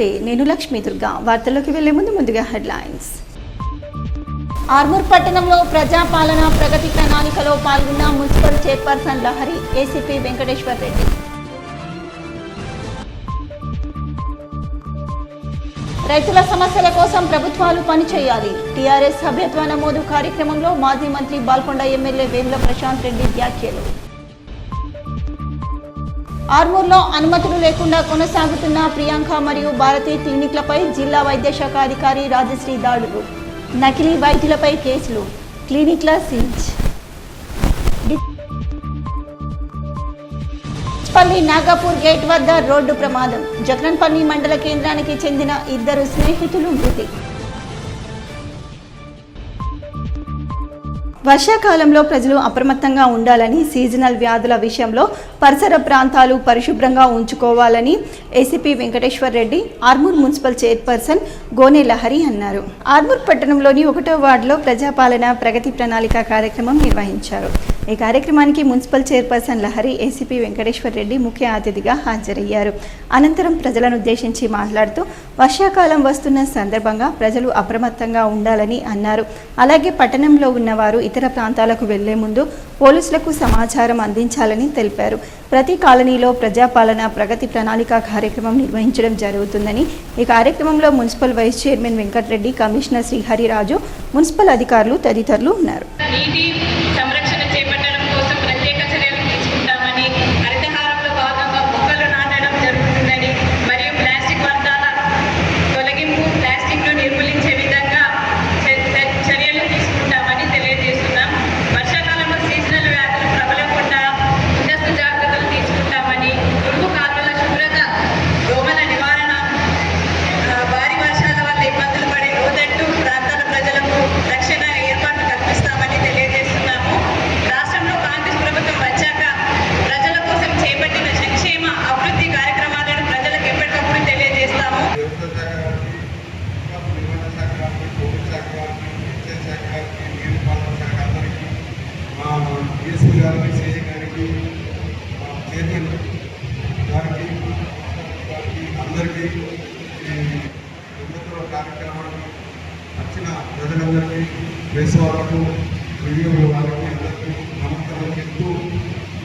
నమస్తే, నేను లక్ష్మీ దుర్గా. వార్తల్లోకి వెళ్లే ముందుగా హెడ్లైన్స్. ఆర్మూర్ పట్టణంలో ప్రజాపాలన ప్రగతి ప్రణాళికలో పాల్గొన్న municipal chairperson Lahari, ACP Venkateshwar Reddy. రైతుల సమస్యల కోసం ప్రభుత్వాలు పనిచేయాలి. టీఆర్ఎస్ సభ్యత్వ నమోదు కార్యక్రమంలో మాజీ మంత్రి బాల్కొండ ఎమ్మెల్యే వేముల ప్రశాంత్ రెడ్డి వ్యాఖ్యలు. ఆర్మూర్లో అనుమతులు లేకుండా కొనసాగుతున్న ప్రియాంక మరియు భారతి క్లినిక్లపై జిల్లా వైద్యశాఖ అధికారి రాజశ్రీ దాడులు. నకిలీ వైద్యులపై కేసులు, క్లినిక్ల సీజ్. పల్లి నాగపూర్ గేట్ వద్ద రోడ్డు ప్రమాదం. జగన్పల్లి మండల కేంద్రానికి చెందిన 2 స్నేహితులు మృతి. వర్షాకాలంలో ప్రజలు అప్రమత్తంగా ఉండాలని, సీజనల్ వ్యాధుల విషయంలో పరిసర ప్రాంతాలు పరిశుభ్రంగా ఉంచుకోవాలని ACP Venkateshwar Reddy, Armoor municipal chairperson గోనె లహరి అన్నారు. ఆర్మూర్ పట్టణంలోని 1వ వార్డులో ప్రజాపాలన ప్రగతి ప్రణాళిక కార్యక్రమం నిర్వహించారు. ఈ కార్యక్రమానికి municipal chairperson Lahari, ACP Venkateshwar Reddy ముఖ్య అతిథిగా హాజరయ్యారు. అనంతరం ప్రజలను ఉద్దేశించి మాట్లాడుతూ వర్షాకాలం వస్తున్న సందర్భంగా ప్రజలు అప్రమత్తంగా ఉండాలని అన్నారు. అలాగే పట్టణంలో ఉన్నవారు ఇతర ప్రాంతాలకు వెళ్లే ముందు పోలీసులకు సమాచారం అందించాలని తెలిపారు. ప్రతి కాలనీలో ప్రజాపాలన ప్రగతి ప్రణాళిక కార్యక్రమం నిర్వహించడం జరుగుతుందని, ఈ కార్యక్రమంలో municipal vice chairman Venkatareddy, commissioner Srihariraju, municipal అధికారులు తదితరులు ఉన్నారు. అందరికీ కార్యక్రమానికి వచ్చిన ప్రజలందరికీ, ప్రెస్ వాళ్ళకు, మీడియా వాళ్ళకి అందరికీ నమస్కారం చెప్తూ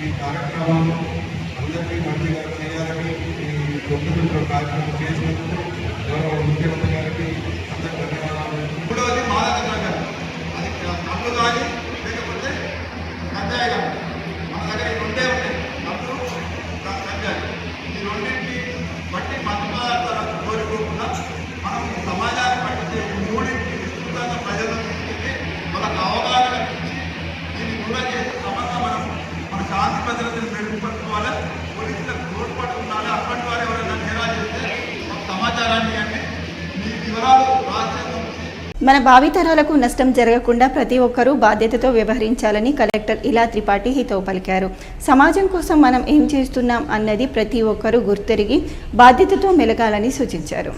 ఈ కార్యక్రమాన్ని అందరికీ మంచిగా చేయాలని ఈ కొత్త కార్యక్రమం చేసినందుకు గౌరవ ముఖ్యమంత్రి గారికి అందరికీ ధన్యవాదాలు. మూడవది మాదక ద్రవ్యాలు, అది కళ్ళు కానీ లేకపోతే కజ్జాయి కానీ మన దగ్గర ఈ రెండే ఉంటాయి, కళ్ళు కజ్జాయి. ఈ రెండింటిని బట్టి మత పదార్థాలకు కోరుకోకుండా మనం సమాజాన్ని పట్టించే మూడింటిని విస్తృతంగా ప్రజలకు వాళ్ళకు అవగాహన ఇచ్చి దీన్ని కూడా చేసే సంబంధం మన శాంతి భద్రతను మెరుగుపరుచుకోవాలి. పోలీసులకు తోడ్పాటు ఉండాలి. అప్పటి వారు ఎవరైనా నేరాలు చేస్తే సమాచారాన్ని అంటే మీ వివరాలు రాజ్యాంగం మన భావితరాలకు నష్టం జరగకుండా ప్రతి ఒక్కరూ బాధ్యతతో వ్యవహరించాలని కలెక్టర్ ఇలా త్రిపాఠి హితవు పలికారు. సమాజం కోసం మనం ఏం చేస్తున్నాం అన్నది ప్రతి ఒక్కరూ గుర్తెరిగి బాధ్యతతో మెలగాలని సూచించారు.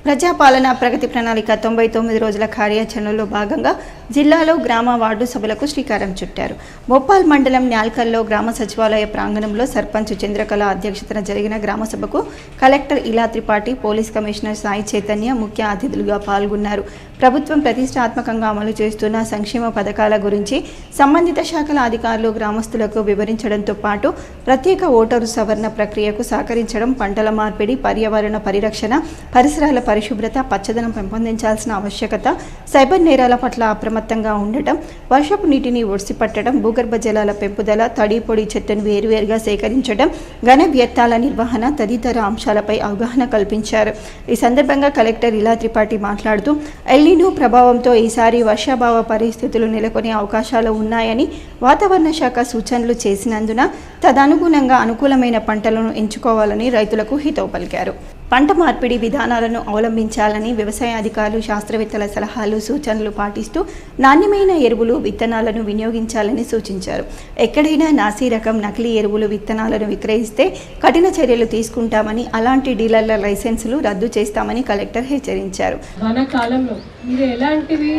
ప్రజాపాలన ప్రగతి ప్రణాళిక 99 రోజుల కార్యాచరణలో భాగంగా జిల్లాలో గ్రామ వార్డు సభలకు శ్రీకారం చుట్టారు. భోపాల్ మండలం న్యాల్కల్లో గ్రామ సచివాలయ ప్రాంగణంలో సర్పంచ్ చంద్రకళ అధ్యక్షతన జరిగిన గ్రామ సభకు కలెక్టర్ ఇలా త్రిపాఠి, పోలీస్ కమిషనర్ సాయి చైతన్య ముఖ్య అతిథులుగా పాల్గొన్నారు. ప్రభుత్వం ప్రతిష్టాత్మకంగా అమలు చేస్తున్న సంక్షేమ పథకాల గురించి సంబంధిత శాఖల అధికారులు గ్రామస్తులకు వివరించడంతో పాటు ప్రత్యేక ఓటరు సవరణ ప్రక్రియకు సహకరించడం, పంటల మార్పిడి, పర్యావరణ పరిరక్షణ, పరిసరాల పరిశుభ్రత, పచ్చదనం పెంపొందించాల్సిన ఆవశ్యకత, సైబర్ నేరాల పట్ల అప్రమత్తంగా ఉండటం, వర్షపు నీటిని ఒడిసిపట్టడం, భూగర్భ జలాల పెంపుదల, తడి పొడి చెత్తను వేరువేరుగా సేకరించడం, ఘన వ్యర్థాల నిర్వహణ తదితర అంశాలపై అవగాహన కల్పించారు. ఈ సందర్భంగా కలెక్టర్ ఇలా త్రిపాఠి మాట్లాడుతూ ఎల్నినో ప్రభావంతో ఈసారి వర్షాభావ పరిస్థితులు నెలకొనే అవకాశాలు ఉన్నాయని వాతావరణ శాఖ సూచనలు చేసినందున తదనుగుణంగా అనుకూలమైన పంటలను ఎంచుకోవాలని రైతులకు హితవు పలికారు. పంట మార్పిడి విధానాలను అవలంబించాలని, వ్యవసాయ అధికారులు శాస్త్రవేత్తల సలహాలు సూచనలు పాటిస్తూ నాణ్యమైన ఎరువులు విత్తనాలను వినియోగించాలని సూచించారు. ఎక్కడైనా నాసీ రకం నకిలీ ఎరువులు విత్తనాలను విక్రయిస్తే కఠిన చర్యలు తీసుకుంటామని, అలాంటి డీలర్ల లైసెన్సులు రద్దు చేస్తామని కలెక్టర్ హెచ్చరించారు. వానాకాలంలో మీరు ఎలాంటివి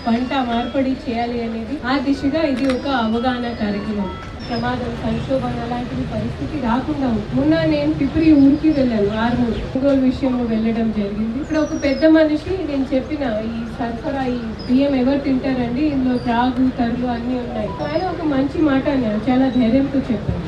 పంట మార్పిడి చేయాలి అనేది ఆ దిశగా ఇది ఒక అవగాహన కార్యక్రమం. ప్రమాదం, సంక్షోభం అలాంటివి పరిస్థితి రాకుండా ఉంది. మొన్న నేను పిప్రి ఊరికి వెళ్ళాను, ఆర్మూర్ కొనుగోలు విషయంలో వెళ్ళడం జరిగింది. ఇక్కడ ఒక పెద్ద మనిషి నేను చెప్పిన ఈ సరఫరా ఈ బియ్యం ఎవరు తింటారండి, ఇందులో త్రాగు తరులు అన్నీ ఉన్నాయి. ఆయన ఒక మంచి మాట అన్నారు, చాలా ధైర్యంతో చెప్పారు.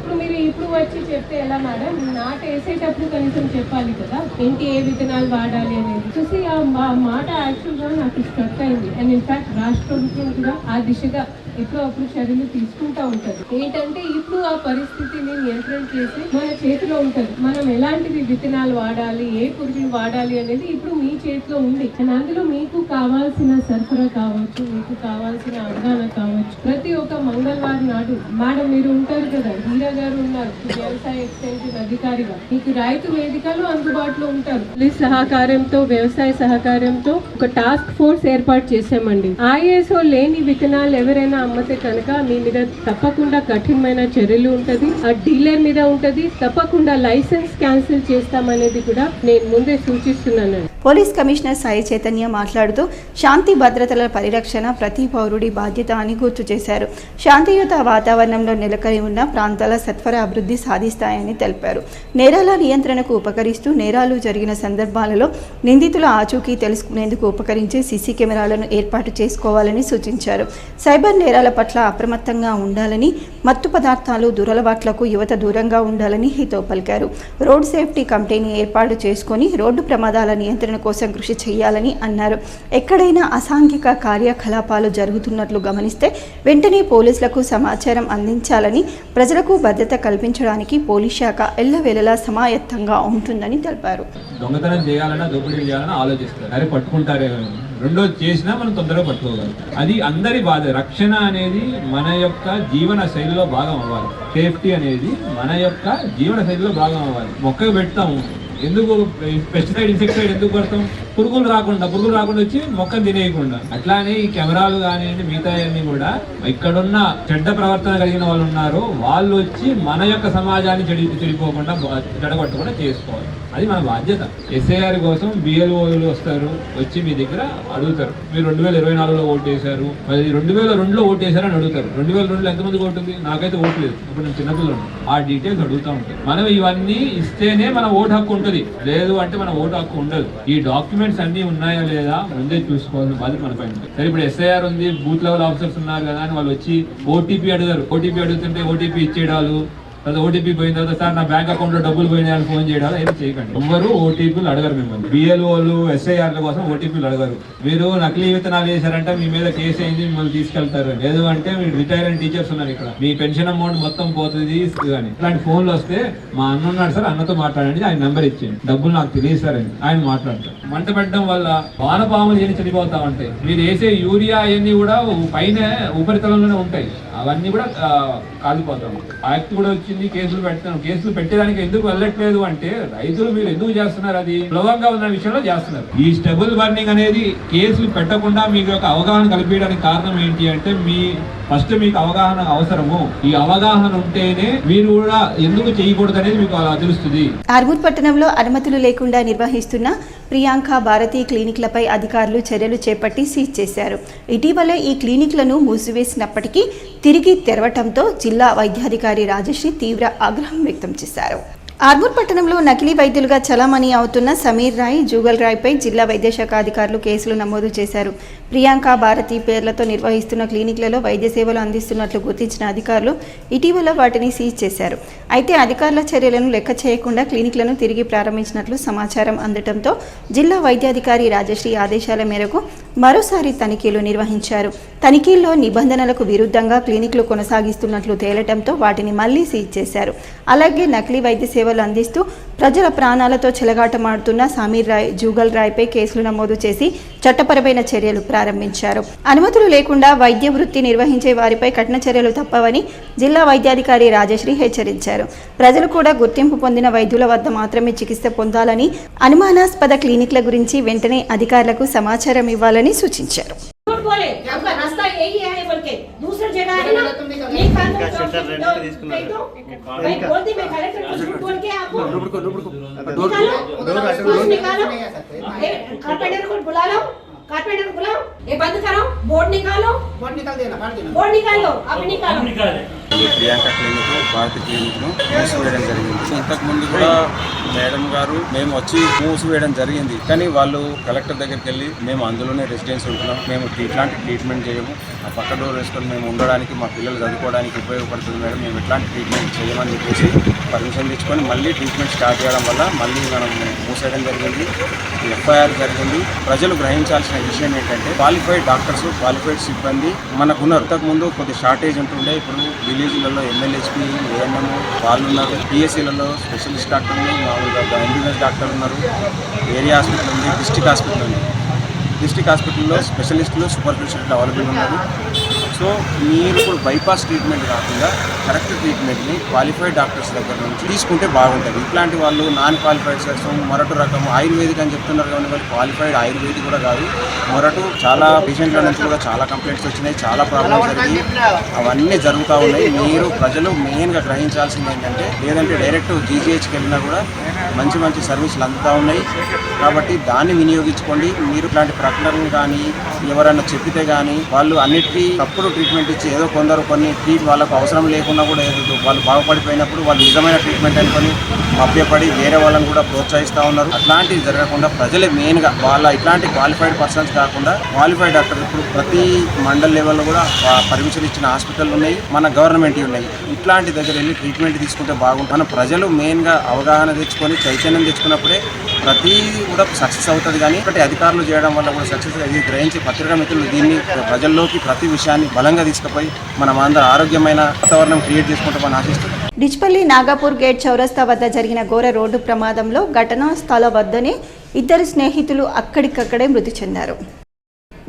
ఇప్పుడు వచ్చి చెప్తే ఎలా మేడం, నాట వేసేటప్పుడు కనీసం చెప్పాలి కదా ఏంటి ఏ విత్తనాలు వాడాలి అనేది. చూసి ఆ మాట యాక్చువల్ గా నాకు స్ట్రక్ అయింది. అండ్ ఇన్ఫాక్ట్ రాష్ట్ర ప్రభుత్వం కూడా ఆ దిశగా ఎప్పుడో అప్పుడు చర్యలు తీసుకుంటా ఉంటారు. ఏంటంటే ఇప్పుడు ఆ పరిస్థితిని నియంత్రణ చేసి మన చేతిలో ఉంటుంది. మనం ఎలాంటివి విత్తనాలు వాడాలి, ఏ పురుగులు వాడాలి అనేది ఇప్పుడు మీ చేతిలో ఉంది. అండ్ అందులో మీకు కావాల్సిన సరఫరా కావచ్చు, మీకు కావాల్సిన అవగాహన కావచ్చు. ప్రతి ఒక్క మంగళవారం నాడు మేడం మీరు ఉంటారు కదా, హీరా గారు ఉన్నారు వ్యవసాయ ఎక్స్టెన్షన్ అధికారిగా, మీకు రైతు వేదికలు అందుబాటులో ఉంటారు. పోలీస్ సహకారంతో, వ్యవసాయ సహకారంతో ఒక టాస్క్ ఫోర్స్ ఏర్పాటు చేశామండి. ఐఎస్ఓ లేని విత్తనాలు ఎవరైనా అమ్మతే కనుక మీ మీద తప్పకుండా కఠినమైన చర్యలు ఉంటది, ఆ డీలర్ మీద ఉంటది. తప్పకుండా లైసెన్స్ క్యాన్సిల్ చేస్తామనేది కూడా నేను ముందే సూచిస్తున్నాను. పోలీస్ కమిషనర్ సాయి చైతన్య మాట్లాడుతూ శాంతి భద్రతల పరిరక్షణ ప్రతి పౌరుడి బాధ్యత అని గుర్తు చేశారు. శాంతియుత వాతావరణంలో నెలకొని ఉన్న ప్రాంతాల సత్వర అభివృద్ధి సాధిస్తాయని తెలిపారు. నేరాల నియంత్రణకు ఉపకరిస్తూ నేరాలు జరిగిన సందర్భాలలో నిందితుల ఆచూకీ తెలుసుకునేందుకు ఉపకరించే సీసీ కెమెరాలను ఏర్పాటు చేసుకోవాలని సూచించారు. సైబర్ నేరాల పట్ల అప్రమత్తంగా ఉండాలని, మత్తు పదార్థాలు, దురలవాట్లకు యువత దూరంగా ఉండాలని హితవు పలికారు. రోడ్ సేఫ్టీ కమిటీని ఏర్పాటు చేసుకొని రోడ్డు ప్రమాదాల నియంత్రణ కోసం కృషి చేయాలని అన్నారు. ఎక్కడైనా అసాంఘిక కార్యకలాపాలు జరుగుతున్నట్లు గమనిస్తే వెంటనే పోలీసులకు సమాచారం అందించాలని, ప్రజలకు భద్రత కల్పించడానికి పోలీస్ శాఖ ఎల్లవేళలా సమాయత్తంగా ఉంటుందని తెలిపారు. దొంగతనం చేయాలన్నా, దోపిడీ చేయాలన్నా ఆలోచిస్తారు, అరే పట్టుకుంటారే. రెండోది చేసినా మనం తొందరగా పట్టుకోగలం. అది అందరి బాధ. రక్షణ అనేది మన యొక్క జీవన శైలిలో భాగం అవ్వాలి. సేఫ్టీ అనేది మన యొక్క జీవన శైలిలో భాగం అవ్వాలి. మొక్కకు పెడతాము, ఎందుకు పెస్టిసైడ్, ఇన్సెక్టిసైడ్ ఎందుకు పడతాం? పురుగులు రాకుండా వచ్చి మొక్కను తినేయకుండా. అట్లానే ఈ కెమెరాలు కానివ్వండి, మిగతా అన్ని కూడా ఇక్కడున్న చెడ్డ ప్రవర్తన కలిగిన వాళ్ళు ఉన్నారు, వాళ్ళు వచ్చి మన యొక్క సమాజాన్ని చెడిపోకుండా చెడగొట్టకుండా చేసుకోవాలి. అది మన బాధ్యత. ఎస్ఐఆర్ కోసం బిఎల్ఓలు వస్తారు, వచ్చి మీ దగ్గర అడుగుతారు, మీరు 2024లో ఓటు వేశారు, మరి 2002లో ఓటు వేశారని అడుగుతారు. 2002లో ఎంతమంది ఓటు ఉంది? నాకైతే ఓటు లేదు, ఇప్పుడు నేను చిన్నపిల్లలు. ఆ డీటెయిల్స్ అడుగుతూ ఉంటారు. మనం ఇవన్నీ ఇస్తేనే మన ఓటు హక్కు ఉంటుంది, లేదు అంటే మన ఓటు హక్కు ఉండదు. ఈ డాక్యుమెంట్స్ అన్ని ఉన్నాయా లేదా ముందే చూసుకోవాల్సిన బాధ్యత మన పైన. సరే, ఇప్పుడు ఎస్ఐఆర్ ఉంది, బూత్ లెవెల్ ఆఫీసర్స్ ఉన్నారు కదా అని వాళ్ళు వచ్చి ఓటీపీ అడుగుతారు. ఓటీపీ అడుగుతుంటే ఓటీపీ ఇచ్చేయడాలు, అది ఓటీపీ పోయిన తర్వాత సార్ నా బ్యాంక్ అకౌంట్ లో డబ్బులు పోయినాయని ఫోన్ చేయడాలు ఏదో చేయకండి. ఎవ్వరు ఓటీపీలు అడగరు మిమ్మల్ని. బిఎల్ఓలు ఎస్ఐఆర్ల కోసం ఓటీపీలు అడగరు. మీరు నకిలీ విత్తనాలు వేశారంటే మీ మీద కేసు అయింది, మిమ్మల్ని తీసుకెళ్తారు. లేదు అంటే మీరు రిటైర్ అయిన టీచర్స్ ఉన్నారు ఇక్కడ, మీ పెన్షన్ అమౌంట్ మొత్తం పోతుంది అని ఇట్లాంటి ఫోన్లు వస్తే మా అన్న ఉన్నాడు సార్, అన్నతో మాట్లాడండి, ఆయన నెంబర్ ఇచ్చేయండి, డబ్బులు నాకు తెలియదు సార్ అని ఆయన మాట్లాడతారు. మంట పెట్టడం వల్ల వానపాములు ఏమి చనిపోతా ఉంటాయి. మీరు వేసే యూరియా అవన్నీ కూడా పైన ఉపరితలంలోనే ఉంటాయి, అవన్నీ కూడా కాలిపోతాం. యాక్ట్ కూడా వచ్చింది, కేసులు పెడతాను. కేసులు పెట్టడానికి ఎందుకు వెళ్ళట్లేదు అంటే రైతులు మీరు ఎందుకు చేస్తున్నారు, అది సులభంగా ఉన్న విషయంలో చేస్తున్నారు. ఈ స్టెబుల్ బర్నింగ్ అనేది కేసులు పెట్టకుండా మీకు ఒక అవగాహన కల్పించడానికి కారణం ఏంటి అంటే ఫస్ట్ మీకు అవగాహన అవసరము. ఈ అవగాహన ఉంటేనే మీరు కూడా ఎందుకు చేయకూడదు అనేది మీకు తెలుస్తుంది. ఆర్మూర్ పట్టణంలో అనుమతులు లేకుండా నిర్వహిస్తున్న ప్రియాంక భారతి క్లినిక్లపై అధికారులు చర్యలు చేపట్టి సీజ్ చేశారు. ఇటీవలే ఈ క్లినిక్లను మూసివేసినప్పటికీ తిరిగి తెరవటంతో జిల్లా వైద్యాధికారి రాజశ్రీ తీవ్ర ఆగ్రహం వ్యక్తం చేశారు. ఆర్మూర్ పట్టణంలో నకిలీ వైద్యులుగా చలామణి అవుతున్న సమీర్ రాయ్, జూగల్ రాయ్పై జిల్లా వైద్యశాఖ అధికారులు కేసులు నమోదు చేశారు. ప్రియాంక భారతి పేర్లతో నిర్వహిస్తున్న క్లినిక్లలో వైద్య సేవలు అందిస్తున్నట్లు గుర్తించిన అధికారులు ఇటీవల వాటిని సీజ్ చేశారు. అయితే అధికారుల చర్యలను లెక్క చేయకుండా క్లినిక్లను తిరిగి ప్రారంభించినట్లు సమాచారం అందడంతో జిల్లా వైద్యాధికారి రాజశ్రీ ఆదేశాల మేరకు మరోసారి తనిఖీలు నిర్వహించారు. తనిఖీల్లో నిబంధనలకు విరుద్ధంగా క్లినిక్లు కొనసాగిస్తున్నట్లు తేలటంతో వాటిని మళ్లీ సీజ్ చేశారు. అలాగే నకిలీ వైద్య సేవలు అందిస్తూ ప్రజల ప్రాణాలతో చెలగాటమాడుతున్న సమీర్ రాయ్, జూగల్ రాయ్పై కేసులు నమోదు చేసి చట్టపరమైన చర్యలు ప్రారంభించారు. అనుమతులు లేకుండా వైద్య వృత్తి నిర్వహించే వారిపై కఠిన చర్యలు తప్పవని జిల్లా వైద్యాధికారి రాజశ్రీ హెచ్చరించారు. ప్రజలు కూడా గుర్తింపు పొందిన వైద్యుల వద్ద మాత్రమే చికిత్స పొందాలని, అనుమానాస్పద క్లినిక్ల గురించి వెంటనే అధికారులకు సమాచారం ఇవ్వాలని సూచించారు. कारपेंटर को बुलाओ, ये बंद करो, बोर्ड निकालो, बोर्ड निकाल देना, बोर्ड निकाल लो, अब निकालो। ఈ ప్రియాంక క్లినిక్, భారతి క్లినిక్ను మూసివేయడం జరిగింది. ఇంతకుముందు కూడా మేడం గారు మేము వచ్చి మూసివేయడం జరిగింది. కానీ వాళ్ళు కలెక్టర్ దగ్గరికి వెళ్ళి మేము అందులోనే రెసిడెన్స్ ఉంటున్నాం, మేము ఇట్లాంటి ట్రీట్మెంట్ చేయము, ఆ పక్క డోర్ వేసుకొని మేము ఉండడానికి, మా పిల్లలు చదువుకోవడానికి ఉపయోగపడుతుంది మేడం, మేము ఎట్లాంటి ట్రీట్మెంట్ చేయమని చెప్పేసి పర్మిషన్ తెచ్చుకొని మళ్ళీ ట్రీట్మెంట్ స్టార్ట్ చేయడం వల్ల మళ్ళీ మనం మూసేయడం జరిగింది. ఎఫ్ఐఆర్ జరిగింది. ప్రజలు గ్రహించాల్సిన విషయం ఏంటంటే క్వాలిఫైడ్ డాక్టర్స్, క్వాలిఫైడ్ సిబ్బంది మనకున్నారు. ఇంతకుముందు కొద్ది షార్టేజ్ ఉంటుండే, ఇప్పుడు విలేజ్లలో ఎమ్మెల్యేస్పీ, ఏఎన్ఎం వాళ్ళు ఉన్నారు, పిఎస్సీలలో స్పెషలిస్ట్ డాక్టర్లు, మామూలుగా ఎంబీబీఎస్ డాక్టర్లు ఉన్నారు, ఏరియా హాస్పిటల్ ఉంది, డిస్ట్రిక్ట్ హాస్పిటల్ ఉంది. డిస్ట్రిక్ట్ హాస్పిటల్లో స్పెషలిస్టులు, సూపర్ స్పెషలిస్టులు అవైలబుల్ ఉన్నారు. సో మీరు ఇప్పుడు బైపాస్ ట్రీట్మెంట్ కాకుండా కరెక్ట్ ట్రీట్మెంట్ని క్వాలిఫైడ్ డాక్టర్స్ దగ్గర నుంచి తీసుకుంటే బాగుంటుంది. ఇట్లాంటి వాళ్ళు నాన్ క్వాలిఫైడ్ చేస్తాం, మొరటు రకం ఆయుర్వేదిక్ అని చెప్తున్నారు కానీ వాళ్ళు క్వాలిఫైడ్ ఆయుర్వేదిక్ కూడా కాదు. మొరటు చాలా పేషెంట్ల నుంచి కూడా చాలా కంప్లైంట్స్ వచ్చినాయి, చాలా ప్రాబ్లమ్స్ జరిగి అవన్నీ జరుగుతూ ఉన్నాయి. మీరు ప్రజలు మెయిన్గా గ్రహించాల్సింది ఏంటంటే, లేదంటే డైరెక్ట్ జీజీహెచ్కి వెళ్ళినా కూడా మంచి మంచి సర్వీసులు అందుతూ ఉన్నాయి. కాబట్టి దాన్ని వినియోగించుకోండి. మీరు ఇట్లాంటి ప్రకటనలు కానీ ఎవరైనా చెప్పితే కానీ వాళ్ళు అన్నిటికీ తప్పుడు ట్రీట్మెంట్ ఇచ్చి ఏదో కొన్ని వాళ్ళకు అవసరం లేకుండా కూడా ఏదో వాళ్ళు బాగుపడిపోయినప్పుడు వాళ్ళు నిజమైన ట్రీట్మెంట్ అనుకొని మభ్యపడి వేరే వాళ్ళని కూడా ప్రోత్సహిస్తూ ఉన్నారు. అట్లాంటివి జరగకుండా ప్రజలే మెయిన్గా వాళ్ళ ఇట్లాంటి క్వాలిఫైడ్ పర్సన్స్ కాకుండా క్వాలిఫైడ్ డాక్టర్ ఇప్పుడు ప్రతి మండల్ లెవెల్లో కూడా పర్మిషన్ ఇచ్చిన హాస్పిటల్ ఉన్నాయి, మన గవర్నమెంట్ ఉన్నాయి. ఇట్లాంటి దగ్గర వెళ్ళి ట్రీట్మెంట్ తీసుకుంటే బాగుంటుంది. మన ప్రజలు మెయిన్గా అవగాహన తెచ్చుకొని చైతన్యం తెచ్చుకున్నప్పుడే ప్రతి కూడా సక్సెస్ అవుతుంది. కానీ ఒకటి అధికారులు చేయడం వల్ల కూడా సక్సెస్ ఇది గ్రహించి పత్రికా మిత్రులు దీన్ని ప్రజల్లోకి ప్రతి విషయాన్ని బలంగా తీసుకుపోయి మనం అందరూ ఆరోగ్యమైన వాతావరణం క్రియేట్ చేసుకుంటామని ఆశిస్తున్నాం. డిచ్పల్లి నాగాపూర్ గేట్ చౌరస్తా వద్ద జరిగిన ఘోర రోడ్డు ప్రమాదంలో ఘటనా స్థల వద్దనే ఇద్దరు స్నేహితులు అక్కడికక్కడే మృతి చెందారు.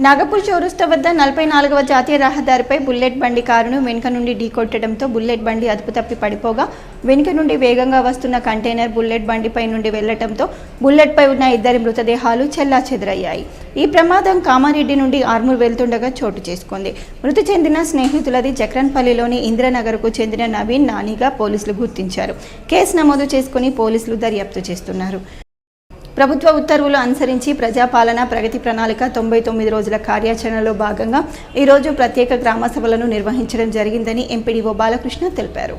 నాగపూర్ చౌరస్తా వద్ద 44వ జాతీయ రహదారిపై బుల్లెట్ బండి కారును వెనుక నుండి ఢీకొట్టడంతో బుల్లెట్ బండి అదుపు తప్పి పడిపోగా వెనుక నుండి వేగంగా వస్తున్న కంటైనర్ బుల్లెట్ బండిపై నుండి వెళ్లడంతో బుల్లెట్పై ఉన్న ఇద్దరి మృతదేహాలు చెల్లాచెదరయ్యాయి. ఈ ప్రమాదం కామారెడ్డి నుండి ఆర్మూర్ వెళ్తుండగా చోటు చేసుకుంది. మృతి చెందిన స్నేహితులది జక్రన్పల్లిలోని ఇంద్రనగర్కు చెందిన నవీన్ నానిగా పోలీసులు గుర్తించారు. కేసు నమోదు చేసుకుని పోలీసులు దర్యాప్తు చేస్తున్నారు. ప్రభుత్వ ఉత్తర్వులు అనుసరించి ప్రజాపాలన ప్రగతి ప్రణాళిక 99 రోజుల కార్యాచరణలో భాగంగా ఈరోజు ప్రత్యేక గ్రామ సభలను నిర్వహించడం జరిగిందని ఎంపీడీఓ బాలకృష్ణ తెలిపారు.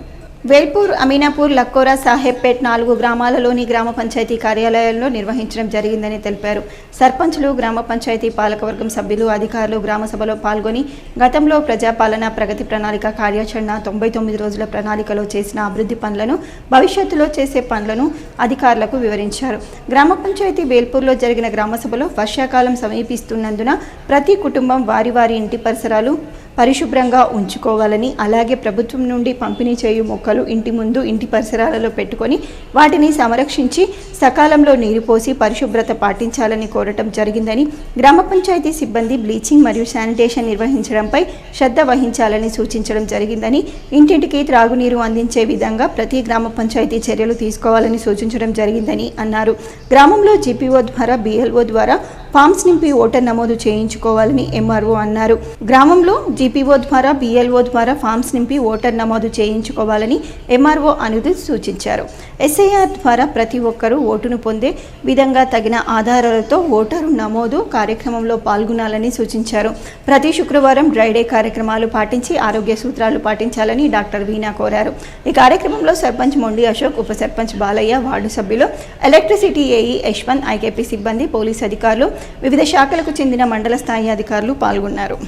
వేల్పూర్, అమీనాపూర్, లక్కోరా, సాహెబ్పేట్ 4 గ్రామాలలోని గ్రామ పంచాయతీ కార్యాలయాల్లో నిర్వహించడం జరిగిందని తెలిపారు. సర్పంచ్లు, గ్రామ పంచాయతీ పాలకవర్గం సభ్యులు, అధికారులు గ్రామ సభలో పాల్గొని గతంలో ప్రజాపాలన ప్రగతి ప్రణాళిక కార్యాచరణ 99 రోజుల ప్రణాళికలో చేసిన అభివృద్ధి పనులను, భవిష్యత్తులో చేసే పనులను అధికారులకు వివరించారు. గ్రామ పంచాయతీ వేల్పూర్లో జరిగిన గ్రామ సభలో వర్షాకాలం సమీపిస్తున్నందున ప్రతి కుటుంబం వారి వారి ఇంటి పరిసరాలు పరిశుభ్రంగా ఉంచుకోవాలని, అలాగే ప్రభుత్వం నుండి పంపిణీ చేయు మొక్కలు ఇంటి ముందు, ఇంటి పరిసరాలలో పెట్టుకొని వాటిని సంరక్షించి సకాలంలో నీరు పోసి పరిశుభ్రత పాటించాలని కోరటం జరిగిందని, గ్రామ పంచాయతీ సిబ్బంది బ్లీచింగ్ మరియు శానిటేషన్ నిర్వహించడంపై శ్రద్ధ వహించాలని సూచించడం జరిగిందని, ఇంటింటికి త్రాగునీరు అందించే విధంగా ప్రతి గ్రామ పంచాయతీ చర్యలు తీసుకోవాలని సూచించడం జరిగిందని అన్నారు. గ్రామంలో జీపీఓ ద్వారా, బిఎల్ఓ ద్వారా ఫామ్స్ నింపి ఓటర్ నమోదు చేయించుకోవాలని ఎంఆర్ఓ అన్నారు. గ్రామంలో జీపీఓ ద్వారా, బిఎల్ఓ ద్వారా ఫామ్స్ నింపి ఓటర్ నమోదు చేయించుకోవాలని ఎంఆర్ఓ అనుది సూచించారు. ఎస్ఐఆర్ ద్వారా ప్రతి ఒక్కరూ ఓటును పొందే విధంగా తగిన ఆధారాలతో ఓటరు నమోదు కార్యక్రమంలో పాల్గొనాలని సూచించారు. ప్రతి శుక్రవారం డ్రైడే కార్యక్రమాలు పాటించి ఆరోగ్య సూత్రాలు పాటించాలని డాక్టర్ వీణా కోరారు. ఈ కార్యక్రమంలో సర్పంచ్ మొండి అశోక్, ఉప సర్పంచ్ బాలయ్య, వార్డు సభ్యులు, ఎలక్ట్రిసిటీ ఏఈ యశ్వంత్, ఐకేపీ సిబ్బంది, పోలీసు అధికారులు, వివిధ శాఖలకు చెందిన మండల స్థాయి అధికారులు పాల్గొన్నారు.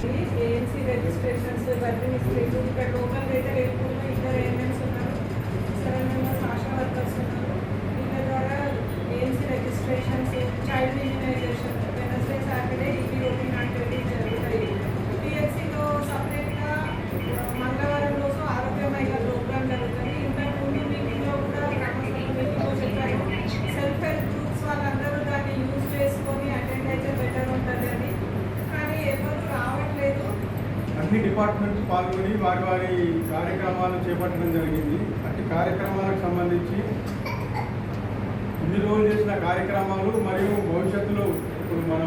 అన్ని డిపార్ట్మెంట్స్ పాల్గొని వారి వారి కార్యక్రమాలను చేపట్టడం జరిగింది. అట్టి కార్యక్రమాలకు సంబంధించి ఇన్ని రోజులు చేసిన కార్యక్రమాలు మరియు భవిష్యత్తులో ఇప్పుడు మన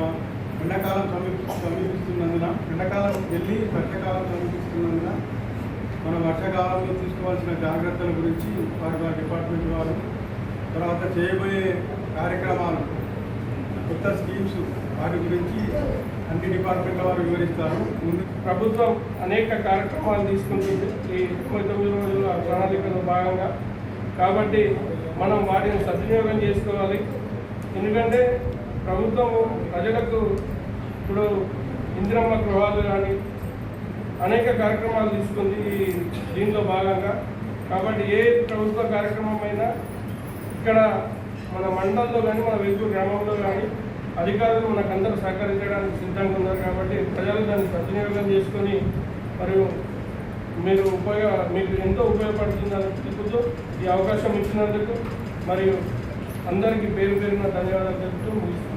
ఎండాకాలం సమీపిస్తున్నందున, ఎండాకాలం వెళ్ళి వర్షాకాలం సమీపిస్తున్నందున మన వర్షాకాలంలో తీసుకోవాల్సిన జాగ్రత్తల గురించి వారి వారి డిపార్ట్మెంట్ వారు, తర్వాత చేయబోయే కార్యక్రమాలు, కొత్త స్కీమ్స్ వాటి గురించి అన్ని డిపార్ట్మెంట్ల వారు వివరిస్తారు. ప్రభుత్వం అనేక కార్యక్రమాలు తీసుకుంటుంది ఈ 99 రోజుల ప్రణాళికలో భాగంగా. కాబట్టి మనం వాటిని సద్వినియోగం చేసుకోవాలి. ఎందుకంటే ప్రభుత్వం ప్రజలకు ఇప్పుడు ఇందిరమ్మ గృహాలు కానీ అనేక కార్యక్రమాలు తీసుకుంది దీనిలో భాగంగా. కాబట్టి ఏ ప్రభుత్వ కార్యక్రమం అయినా ఇక్కడ మన మండలంలో కానీ మన వెలుగురు గ్రామంలో కానీ అధికారులు మనకందరూ సహకరించడానికి సిద్ధంగా ఉన్నారు. కాబట్టి ప్రజలు దాన్ని సద్వినియోగం చేసుకొని మరియు మీకు ఎంతో ఉపయోగపడుతుందని తెలుపుతూ ఈ అవకాశం ఇచ్చినందుకు మరియు అందరికీ పేరు పేరున ధన్యవాదాలు తెలుపుతూ ముగిస్తున్నాను.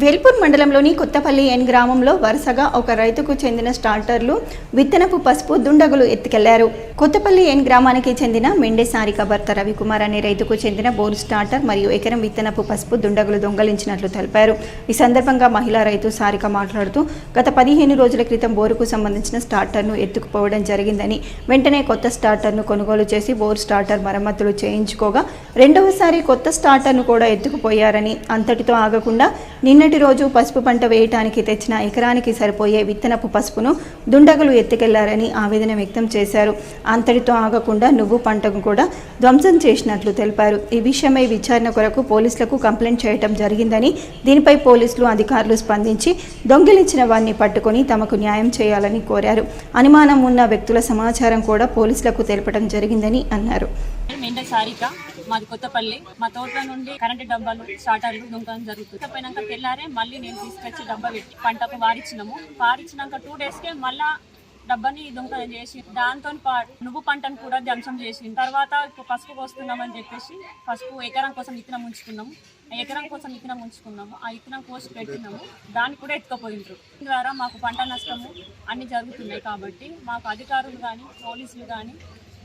వేల్పూర్ మండలంలోని కొత్తపల్లి ఎన్ గ్రామంలో వరుసగా ఒక రైతుకు చెందిన స్టార్టర్లు విత్తనపు పసుపు దుండగులు ఎత్తుకెళ్లారు. కొత్తపల్లి ఎన్ గ్రామానికి చెందిన మెండే సారిక భర్త రవికుమార్ అనే రైతుకు చెందిన బోరు స్టార్టర్ మరియు ఎకరం విత్తనపు పసుపు దుండగులు దొంగలించినట్లు తెలిపారు. ఈ సందర్భంగా మహిళా రైతు సారిక మాట్లాడుతూ గత 15 రోజుల క్రితం బోరుకు సంబంధించిన స్టార్టర్ను ఎత్తుకుపోవడం జరిగిందని, వెంటనే కొత్త స్టార్టర్ను కొనుగోలు చేసి బోరు స్టార్టర్ మరమ్మతులు చేయించుకోగా రెండవసారి కొత్త స్టార్టర్ను కూడా ఎత్తుకుపోయారని, అంతటితో ఆగకుండా నిన్నటి రోజు పసుపు పంట వేయటానికి తెచ్చిన ఎకరానికి సరిపోయే విత్తనపు పసుపును దుండగులు ఎత్తుకెళ్లారని ఆవేదన వ్యక్తం చేశారు. అంతటితో ఆగకుండా నువ్వు పంటను కూడా ధ్వంసం చేసినట్లు తెలిపారు. ఈ విషయమై విచారణ కొరకు పోలీసులకు కంప్లైంట్ చేయడం జరిగిందని, దీనిపై పోలీసులు అధికారులు స్పందించి దొంగిలించిన వారిని పట్టుకొని తమకు న్యాయం చేయాలని కోరారు. అనుమానం ఉన్న వ్యక్తుల సమాచారం కూడా పోలీసులకు తెలపడం జరిగిందని అన్నారు. మెండే సారిక, మాది కొత్తపల్లి. మా తోటల నుండి కరెంటు డబ్బాలు స్టార్టర్లు దుంకడం జరుగుతుంది. పోయినాక తెల్లారే మళ్ళీ నేను తీసుకొచ్చి డబ్బా పెట్టి పంటకు వారిచ్చినాము. వారిచ్చినాక 2 డేస్కే మళ్ళా డబ్బాని దొంగతనం చేసి దాంతో నువ్వు పంటను కూడా ధ్వంసం చేసి తర్వాత ఇప్పుడు పసుపు కోస్తున్నామని చెప్పేసి పసుపు ఎకరం కోసం విత్తనం ఉంచుకున్నాము. ఎకరం కోసం విత్తనం ఉంచుకున్నాము. ఆ విత్తనం కోసి పెట్టినాము. దాన్ని కూడా ఎత్తుకపోయిండ్రు. దీని ద్వారా మాకు పంట నష్టము అన్ని జరుగుతున్నాయి. కాబట్టి మాకు అధికారులు కానీ పోలీసులు కానీ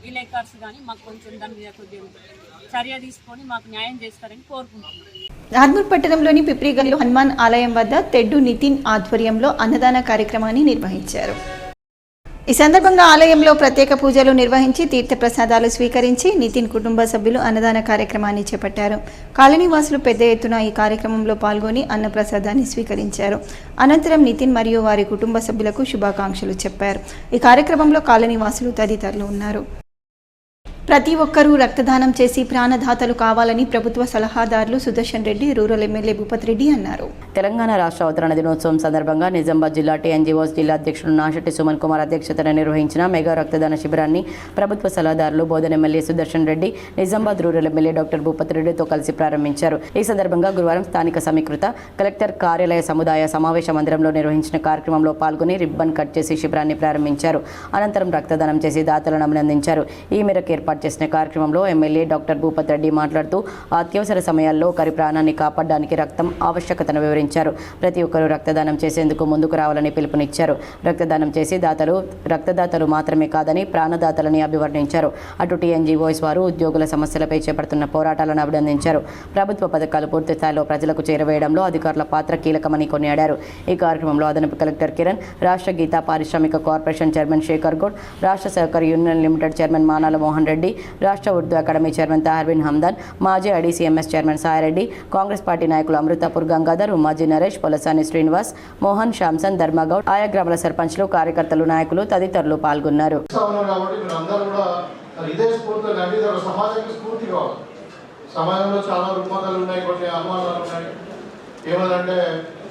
విలేకర్స్ కానీ మాకు కొంచెం దాని మీద కొద్దిగా చర్య తీసుకొని మాకు న్యాయం చేస్తారని కోరుకుంటున్నాం. ఆర్మూర్ పట్టణంలోని పిప్రిగల్లు హనుమాన్ ఆలయం వద్ద తెడ్డు నితిన్ ఆధ్వర్యంలో అన్నదాన కార్యక్రమాన్ని నిర్వహించారు. ఈ సందర్భంగా ఆలయంలో ప్రత్యేక పూజలు నిర్వహించి తీర్థప్రసాదాలు స్వీకరించి నితిన్ కుటుంబ సభ్యులు అన్నదాన కార్యక్రమాన్ని చేపట్టారు. కాలనీవాసులు పెద్ద ఎత్తున ఈ కార్యక్రమంలో పాల్గొని అన్నప్రసాదాన్ని స్వీకరించారు. అనంతరం నితిన్ మరియు వారి కుటుంబ సభ్యులకు శుభాకాంక్షలు చెప్పారు. ఈ కార్యక్రమంలో కాలనీవాసులు తదితరులు ఉన్నారు. ప్రతి ఒక్కరూ రక్తదానం చేసి ప్రాణదాతలు కావాలని ప్రభుత్వ సలహాదారులు సుదర్శన్ రెడ్డి, రూరల్ ఎమ్మెల్యే భూపత్ రెడ్డి అన్నారు. తెలంగాణ రాష్ట్ర అవతరణ దినోత్సవం సందర్భంగా నిజామాబాద్ జిల్లా టీఎన్జీఓస్ జిల్లా అధ్యక్షుడు నాషెట్టి సుమన్ కుమార్ అధ్యక్షతన నిర్వహించిన మెగా రక్తదాన శిబిరాన్ని ప్రభుత్వ సలహాదారులు Bodhan MLA Sudarshan Reddy, Nizamabad rural MLA doctor Bhupath రెడ్డితో కలిసి ప్రారంభించారు. ఈ సందర్భంగా గురువారం స్థానిక సమీకృత కలెక్టర్ కార్యాలయ సముదాయ సమావేశ మందిరంలో నిర్వహించిన కార్యక్రమంలో పాల్గొని రిబ్బన్ కట్ చేసి శిబిరాన్ని ప్రారంభించారు. అనంతరం రక్తదానం చేసి దాతలను అభినందించారు. ఈ మేరకు ఏర్పాటు చేసిన కార్యక్రమంలో ఎమ్మెల్యే డాక్టర్ భూపత్ రెడ్డి మాట్లాడుతూ అత్యవసర సమయాల్లో ఒకరి ప్రాణాన్ని కాపాడడానికి రక్తం ఆవశ్యకతను వివరించారు. ప్రతి ఒక్కరూ రక్తదానం చేసేందుకు ముందుకు రావాలని పిలుపునిచ్చారు. రక్తదానం చేసి రక్తదాతలు మాత్రమే కాదని ప్రాణదాతలని అభివర్ణించారు. అటు టీఎన్జీఓస్ వారు ఉద్యోగుల సమస్యలపై చేపడుతున్న పోరాటాలను అభినందించారు. ప్రభుత్వ పథకాలు పూర్తి స్థాయిలో ప్రజలకు చేరవేయడంలో అధికారుల పాత్ర కీలకమని కొనియాడారు. ఈ కార్యక్రమంలో అదనపు కలెక్టర్ కిరణ్, రాష్ట్ర గీతా పారిశ్రామిక కార్పొరేషన్ చైర్మన్ శేఖర్ గౌడ్, రాష్ట్ర సహకార union limited chairman Manala Mohan Reddy, రాష్ట్ర ఉర్దూ అకాడమీ చైర్మన్ తాహర్బిన్ హమ్దాన్, మాజీ IDCMS chairman Saireddy, Congress party నాయకులు అమృతాపూర్ గంగాధర్, ఉమ్మాజీ నరేష్, పొలసాని శ్రీనివాస్, మోహన్, శాంసన్, ధర్మగౌడ్, ఆయా గ్రామాల సర్పంచ్లు, కార్యకర్తలు, నాయకులు తదితరులు పాల్గొన్నారు. సమాజంలో చాలా రుగ్మతలు ఉన్నాయి, కొన్ని అనుమానాలు ఉన్నాయి. ఏమనంటే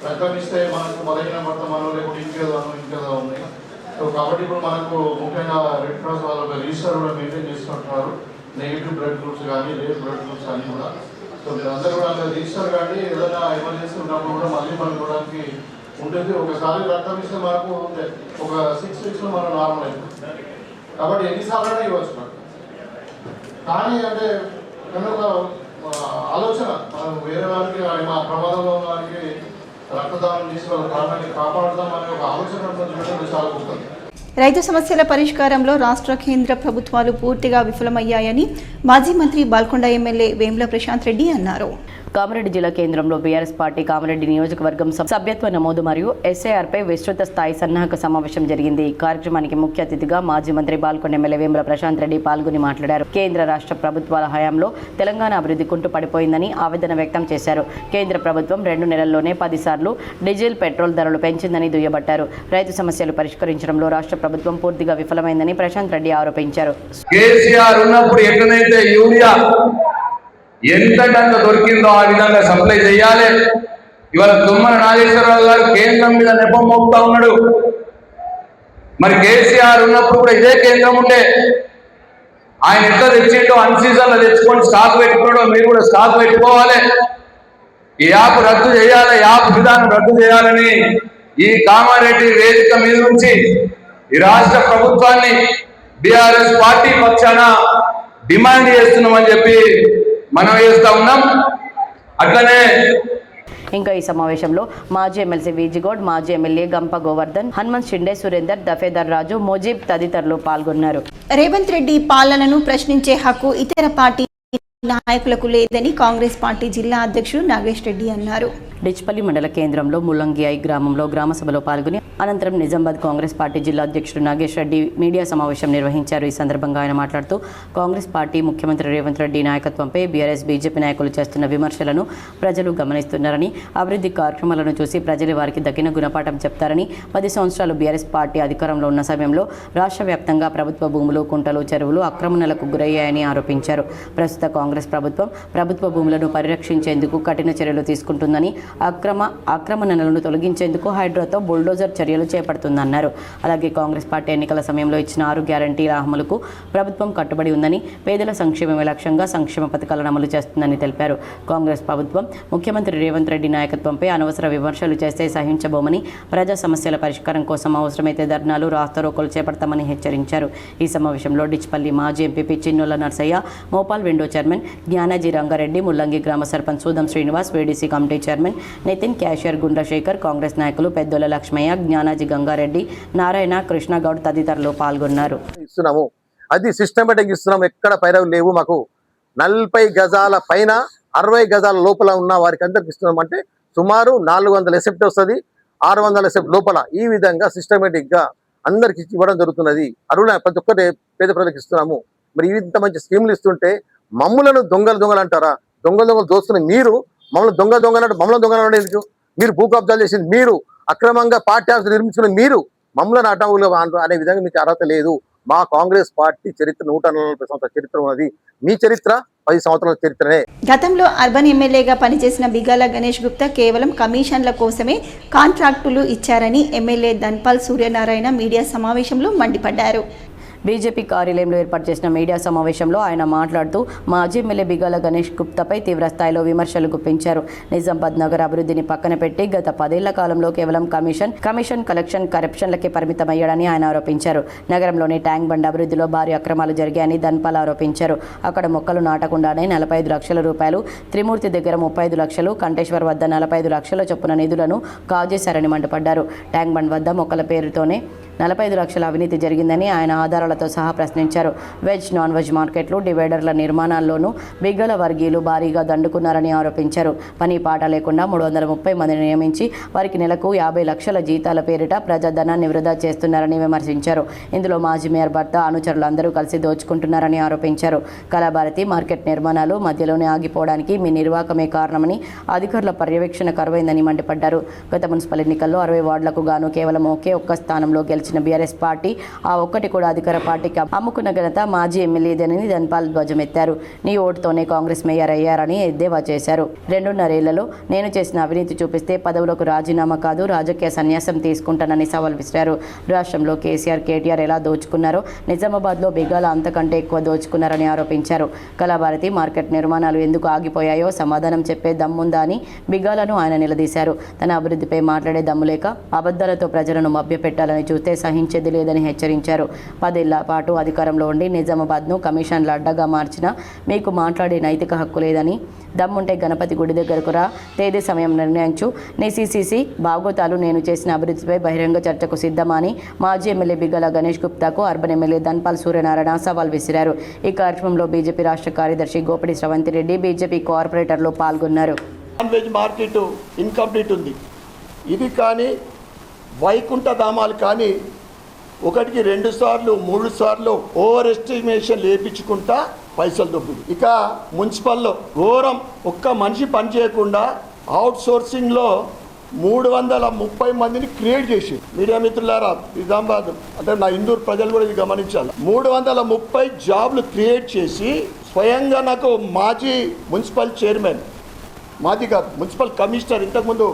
రక్తం ఇస్తే మనకు బలహీన పడతామనో లేకపోతే ఇంకేదో ఉన్నాయి. సో కాబట్టి ఇప్పుడు మనకు ముఖ్యంగా రెడ్ క్రాస్ వాళ్ళ రిజిస్టర్ కూడా మెయింటైన్ చేసుకుంటున్నారు. నెగిటివ్ బ్లడ్ గ్రూప్స్ కానీ రేర్ బ్లడ్ గ్రూప్స్ కానీ కూడా. సో మీరందరూ కూడా అందులో రిజిస్టర్ కానీ ఏదైనా ఎమర్జెన్సీ ఉన్నప్పుడు కూడా మళ్ళీ మనం ఇవ్వడానికి ఉంటుంది. ఒకసారి రక్తం ఇస్తే మనకు ఒక 6 weeksలో మనం నార్మల్ అయిపోతుంది. కాబట్టి ఎన్నిసార్లు ఇవ్వచ్చు మనకు. కానీ అంటే కనుక ఆలోచన మనం వేరే వారికి మా ప్రమాదంలో ఉన్న వారికి రక్తదానం చేసి వాళ్ళ ప్రాణాన్ని కాపాడుతాం అనే ఒక ఆలోచన చాలా ఉంటుంది. రైతు సమస్యల పరిష్కారంలో రాష్ట్ర కేంద్ర ప్రభుత్వాలు పూర్తిగా విఫలమయ్యాయని మాజీ మంత్రి బాల్కొండ ఎమ్మెల్యే వేముల ప్రశాంత్ రెడ్డి అన్నారు. కామారెడ్డి జిల్లా కేంద్రంలో బీఆర్ఎస్ పార్టీ కామారెడ్డి నియోజకవర్గం సభ్యత్వ నమోదు మరియు ఎస్ఐఆర్పై విస్తృత స్థాయి సన్నాహక సమావేశం జరిగింది. ఈ కార్యక్రమానికి ముఖ్య అతిథిగా మాజీ మంత్రి బాల్కొండ ఎమ్మెల్యే వేముల ప్రశాంత్ రెడ్డి పాల్గొని మాట్లాడారు. కేంద్ర రాష్ట్ర ప్రభుత్వాల హయాంలో తెలంగాణ అభివృద్ధి కుంటు పడిపోయిందని ఆవేదన వ్యక్తం చేశారు. కేంద్ర ప్రభుత్వం 2 నెలల్లోనే 10 సార్లు డీజిల్ పెట్రోల్ ధరలు పెంచిందని దుయ్యబట్టారు. రైతు సమస్యలు పరిష్కరించడంలో రాష్ట్ర ప్రభుత్వం పూర్తిగా విఫలమైందని ప్రశాంత్ రెడ్డి ఆరోపించారు. కేసీఆర్ ఉన్నప్పుడు ఎక్కడైతే యూరియా ఎంతటంత దొరికిందో ఆ విధంగా సప్లై చేయాలి. ఇవాళ తుమ్మల నాగేశ్వరరావు గారు కేంద్రం మీద నెపం మోపుతా ఉన్నాడు. మరి కేసీఆర్ ఉన్నప్పుడు కూడా ఇదే కేంద్రం ఉండే, ఆయన ఎట్లా తెచ్చిండో అన్ సీజన్ లో తెచ్చుకొని స్టాక్ పెట్టుకోవడం, మీరు కూడా స్టాక్ పెట్టుకోవాలి. ఈ యాప్ రద్దు చేయాలి, యాప్ విధానం రద్దు చేయాలని ఈ కామారెడ్డి వేదిక మీద నుంచి ఈ రాష్ట్ర ప్రభుత్వాన్ని బీఆర్ఎస్ పార్టీ పక్షాన డిమాండ్ చేస్తున్నామని చెప్పి మనం చేస్తా ఉన్నాం. అట్లనే ఇంకా ఈ సమావేశంలో మాజీ ఎమ్మెల్సీ విజిగౌడ్, మాజీ ఎమ్మెల్యే గంప గోవర్ధన్, హనుమంత్ షిండే, సురేందర్, దఫేదార్ రాజు, ముజీబ్ తదితరులు పాల్గొన్నారు. రేవంత్ రెడ్డి పాలనను ప్రశ్నించే హక్కు ఇతర పార్టీ నాయకులకు లేదని కాంగ్రెస్ పార్టీ జిల్లా అధ్యక్షుడు నాగేష్ రెడ్డి అన్నారు. డిచ్పల్లి మండల కేంద్రంలో ముల్లంగిఐ గ్రామంలో గ్రామ సభలో పాల్గొని అనంతరం నిజామాబాద్ కాంగ్రెస్ పార్టీ జిల్లా అధ్యక్షుడు నాగేష్ రెడ్డి మీడియా సమావేశం నిర్వహించారు. ఈ సందర్భంగా ఆయన మాట్లాడుతూ కాంగ్రెస్ పార్టీ ముఖ్యమంత్రి రేవంత్ రెడ్డి నాయకత్వంపై బీఆర్ఎస్ బీజేపీ నాయకులు చేస్తున్న విమర్శలను ప్రజలు గమనిస్తున్నారని, అభివృద్ధి కార్యక్రమాలను చూసి ప్రజలు వారికి దక్కిన గుణపాఠం చెప్తారని, 10 సంవత్సరాలు బీఆర్ఎస్ పార్టీ అధికారంలో ఉన్న సమయంలో రాష్ట్ర వ్యాప్తంగా ప్రభుత్వ భూములు, కుంటలు, చెరువులు ఆక్రమణలకు గురయ్యాయని ఆరోపించారు. ప్రస్తుత కాంగ్రెస్ ప్రభుత్వ భూములను పరిరక్షించేందుకు కఠిన చర్యలు తీసుకుంటుందని, ఆక్రమణలను తొలగించేందుకు హైడ్రాతో బుల్డోజర్ చర్యలు చేపడుతుందన్నారు. అలాగే కాంగ్రెస్ పార్టీ ఎన్నికల సమయంలో ఇచ్చిన 6 గ్యారంటీల అమలుకు ప్రభుత్వం కట్టుబడి ఉందని, పేదల సంక్షేమమే లక్ష్యంగా సంక్షేమ పథకాలను అమలు చేస్తుందని తెలిపారు. కాంగ్రెస్ ప్రభుత్వం ముఖ్యమంత్రి రేవంత్ రెడ్డి నాయకత్వంపై అనవసర విమర్శలు చేస్తే సహించబోమని, ప్రజా సమస్యల పరిష్కారం కోసం అవసరమైతే ధర్నాలు, రాస్తారోకోలు చేపడతామని హెచ్చరించారు. ఈ సమావేశంలో డిచ్పల్లి మాజీ MPP Chinnola Narsaiah, Mopal window chairman Gnanaji Rangareddy, Mullangi గ్రామ sarpanch Sudam Srinivas, VDC committee chairman Nitin, cashier Gundashekar, Congress నాయకులు పెద్దోల లక్ష్మయ్య, జ్ఞానాజీ గంగారెడ్డి, నారాయణ, కృష్ణగౌడ్ తదితరులు పాల్గొన్నారు. ఇస్తున్నాము, అది సిస్టమేటిక్ ఇస్తున్నాము. ఎక్కడ పైరవు లేవు. మాకు 40 గజాల పైన 60 గజాల లోపల ఉన్న వారికి అందరికి ఇస్తున్నాం. అంటే సుమారు 400 ఎసెప్ట్ వస్తుంది, 600 ఎసెప్ట్ లోపల. ఈ విధంగా సిస్టమేటిక్ గా అందరికి ఇవ్వడం జరుగుతున్నది. అరుణ ప్రతి ఒక్కటి పేద ప్రజలకు ఇస్తున్నాము. మరి ఇంత మంచి స్కీములు ఇస్తుంటే మమ్ములను దొంగలు అంటారా? దొంగలు దోస్తున్న మీరు మమ్మల్ని దొంగలు మమ్మల్ని దొంగలు ఎందుకు? మీరు భూ కబ్జాలు చేసింది మీరు, అక్రమంగా పార్టీ ఆఫీస్ నిర్మించుకున్న మీరు, మమ్మల్ని అటవులు అనే విధంగా మీకు అర్హత లేదు. మా కాంగ్రెస్ పార్టీ చరిత్ర 140 సంవత్సరాల చరిత్ర ఉన్నది. మీ చరిత్ర 10 సంవత్సరాల చరిత్రనే. గతంలో అర్బన్ ఎమ్మెల్యేగా పనిచేసిన బిగాల గణేష్ గుప్తా కేవలం కమిషన్ల కోసమే కాంట్రాక్టులు ఇచ్చారని ఎమ్మెల్యే ధన్పాల్ సూర్యనారాయణ మీడియా సమావేశంలో మండిపడ్డారు. బీజేపీ కార్యాలయంలో ఏర్పాటు చేసిన మీడియా సమావేశంలో ఆయన మాట్లాడుతూ మాజీ ఎమ్మెల్యే బిగాల గణేష్ గుప్తాపై తీవ్ర స్థాయిలో విమర్శలు గుప్పించారు. నిజామాబాద్ నగర అభివృద్ధిని పక్కన పెట్టి గత 10 ఏళ్ల కాలంలో కేవలం కమిషన్ కలెక్షన్ కరప్షన్లకే పరిమితమయ్యాడని ఆయన ఆరోపించారు. నగరంలోని ట్యాంక్ బండ్ అభివృద్ధిలో భారీ అక్రమాలు జరిగాయని ధన్పాల్ ఆరోపించారు. అక్కడ మొక్కలు నాటకుండానే 45 లక్షల రూపాయలు, త్రిమూర్తి దగ్గర 35 లక్షలు, కంటేశ్వర్ వద్ద 45 లక్షల చొప్పున నిధులను కాజేశారని మండిపడ్డారు. ట్యాంక్ బండ్ వద్ద మొక్కల పేరుతోనే 45 లక్షల అవినీతి జరిగిందని ఆయన ఆధారాలతో సహా ప్రశ్నించారు. వెజ్, నాన్ వెజ్ మార్కెట్లు, డివైడర్ల నిర్మాణాల్లోనూ బిగ్గల వర్గీయులు భారీగా దండుకున్నారని ఆరోపించారు. పని పాట లేకుండా 330 మందిని నియమించి వారికి నెలకు 50 లక్షల జీతాల పేరిట ప్రజాధనాన్ని వృధా చేస్తున్నారని విమర్శించారు. ఇందులో మాజీ మేయర్ భర్త, అనుచరులు అందరూ కలిసి దోచుకుంటున్నారని ఆరోపించారు. కళాభారతి మార్కెట్ నిర్మాణాలు మధ్యలోనే ఆగిపోవడానికి మీ నిర్వాహకమే కారణమని, అధికారుల పర్యవేక్షణ కరువైందని మండిపడ్డారు. గత మున్సిపల్ ఎన్నికల్లో 60 వార్డులకు గాను కేవలం ఒక్క స్థానంలో గెలిచిన బీఆర్ఎస్ పార్టీ ఆ ఒక్కటి కూడా అధికార పార్టీకి అమ్ముకున్న ఘనత మాజీ ఎమ్మెల్యేదేనని ధన్పాల్ ధ్వజమెత్తారు. నీ ఓటుతోనే కాంగ్రెస్ మేయర్ అయ్యారని ఎద్దేవా చేశారు. 2.5 ఏళ్లలో నేను చేసిన అవినీతి చూపిస్తే పదవులకు రాజీనామా కాదు, రాజకీయ సన్యాసం తీసుకుంటానని సవాల్ విసిరారు. రాష్ట్రంలో కేసీఆర్, కేటీఆర్ ఎలా దోచుకున్నారో నిజామాబాద్లో బిగాల అంతకంటే ఎక్కువ దోచుకున్నారని ఆరోపించారు. కళాభారతి మార్కెట్ నిర్మాణాలు ఎందుకు ఆగిపోయాయో సమాధానం చెప్పే దమ్ముందా అని బిగాలను ఆయన నిలదీశారు. తన అభివృద్ధిపై మాట్లాడే దమ్ము లేక అబద్ధాలతో ప్రజలను మభ్యపెట్టాలని చూస్తే సహించేది లేదని హెచ్చరించారు. 10 ఏళ్ల పాటు అధికారంలో ఉండి నిజామాబాద్ను కమిషన్ల అడ్డగా మార్చినా మీకు మాట్లాడే నైతిక హక్కు లేదని, దమ్ముంటే గణపతి గుడి దగ్గరకు రా, తేదీ సమయం నిర్ణయించు, నీ CCC బాగోతాలు, నేను చేసిన అభివృద్ధిపై బహిరంగ చర్చకు సిద్ధమని మాజీ ఎమ్మెల్యే బిగ్గల గణేష్ గుప్తాకు అర్బన్ ఎమ్మెల్యే ధన్పాల్ సూర్యనారాయణ సవాల్ విసిరారు. ఈ కార్యక్రమంలో బీజేపీ రాష్ట్ర కార్యదర్శి గోపిడి శ్రవంతిరెడ్డి, బీజేపీ కార్పొరేటర్లు పాల్గొన్నారు. నాన్ వెజ్ మార్కెట్ ఇన్కంప్లీట్ ఉంది. ఇది కానీ వైకుంఠ ధామాలు కానీ 1కి 2 సార్లు 3 సార్లు ఓవర్ ఎస్టిమేషన్ లేపించుకుంటా పైసలు దొబ్బుడు. ఇక మున్సిపల్లో ఘోరం, ఒక్క మనిషి పని చేయకుండా అవుట్ సోర్సింగ్లో 330 మందిని క్రియేట్ చేసి, మీడియా మిత్రులారా నిజామాబాద్ అంటే నా ఇందూరు ప్రజలు కూడా ఇది గమనించాలి. 330 జాబ్లు క్రియేట్ చేసి స్వయంగా నాకు మాజీ మున్సిపల్ చైర్మన్, మాజీ కాదు మున్సిపల్ కమిషనర్, ఇంతకుముందు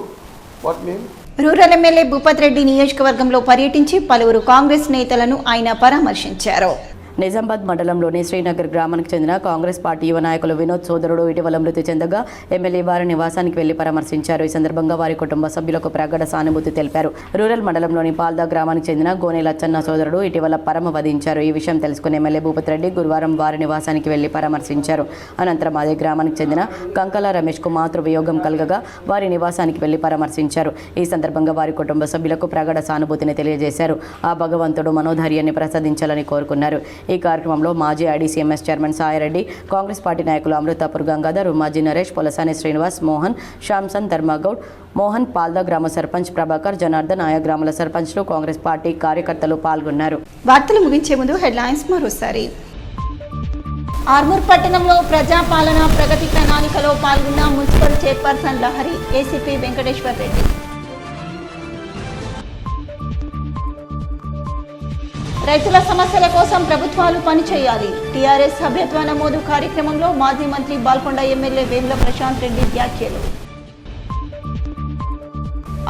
వాటిని రూరల్ ఎమ్మెల్యే భూపత్ రెడ్డి నియోజకవర్గంలో పర్యటించి పలువురు కాంగ్రెస్ నేతలను ఆయన పరామర్శించారు. నిజామాబాద్ మండలంలోని శ్రీనగర్ గ్రామానికి చెందిన కాంగ్రెస్ పార్టీ యువ నాయకులు వినోద్ సోదరుడు ఇటీవల మృతి చెందగా ఎమ్మెల్యే వారి నివాసానికి వెళ్లి పరామర్శించారు. ఈ సందర్భంగా వారి కుటుంబ సభ్యులకు ప్రగాఢ సానుభూతి తెలిపారు. రూరల్ మండలంలోని పాల్దా గ్రామానికి చెందిన గోనె లచ్చన్న సోదరుడు ఇటీవల పరమవధించారు. ఈ విషయం తెలుసుకున్న ఎమ్మెల్యే భూపత్ రెడ్డి గురువారం వారి నివాసానికి వెళ్లి పరామర్శించారు. అనంతరం అదే గ్రామానికి చెందిన కంకల రమేష్ కు మాతృవియోగం కలగగా వారి నివాసానికి వెళ్లి పరామర్శించారు. ఈ సందర్భంగా వారి కుటుంబ సభ్యులకు ప్రగాఢ సానుభూతిని తెలియజేశారు. ఆ భగవంతుడు మనోధైర్యాన్ని ప్రసాదించాలని కోరుకున్నారు. ఈ కార్యక్రమంలో మాజీ IDCMS chairman Saireddy, Congress party నాయకులు అమృతాపూర్ గంగాధర్, ఉమాజీ నరేష్, పొలసాని శ్రీనివాస్, మోహన్, శ్యామ్సన్, ధర్మగౌడ్, మోహన్, పాల్దా గ్రామ సర్పంచ్ ప్రభాకర్, జనార్దన్, ఆయా గ్రామాల సర్పంచ్లు, కాంగ్రెస్ పార్టీ కార్యకర్తలు పాల్గొన్నారు. వార్తలు ముగించే ముందు హెడ్లైన్స్ మరోసారి. ఆర్మూర్ పట్టణంలో ప్రజాపాలన ప్రగతి ప్రణాళికలో పాల్గొన్న municipal chairperson Lahari, ACP Venkateshwar Reddy. రైతుల సమస్యల కోసం ప్రభుత్వాలు పనిచేయాలి. టీఆర్ఎస్ సభ్యత్వ నమోదు కార్యక్రమంలో మాజీ మంత్రి బాల్కొండ ఎమ్మెల్యే వేముల ప్రశాంత్ రెడ్డి వ్యాఖ్యలు.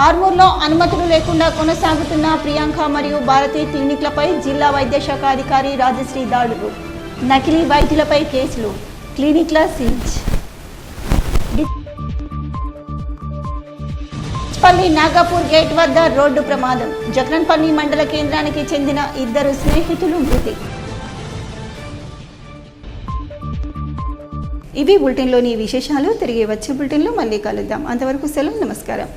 ఆర్మూర్లో అనుమతులు లేకుండా కొనసాగుతున్న ప్రియాంక మరియు భారతి క్లినిక్లపై జిల్లా వైద్యశాఖ అధికారి రాజశ్రీ దాడులు. నకిలీ వైద్యులపై కేసులు, క్లినిక్ల సీజ్. పల్లి నాగపూర్ గేట్ వద్ద రోడ్డు ప్రమాదం. జక్రన్పల్లి మండల కేంద్రానికి చెందిన 2 స్నేహితులు మృతి. ఇవి బులెటిన్లోని విశేషాలు. తిరిగి వచ్చే బులెటిన్లో మళ్ళీ కలుద్దాం. అంతవరకు సెలవు, నమస్కారం.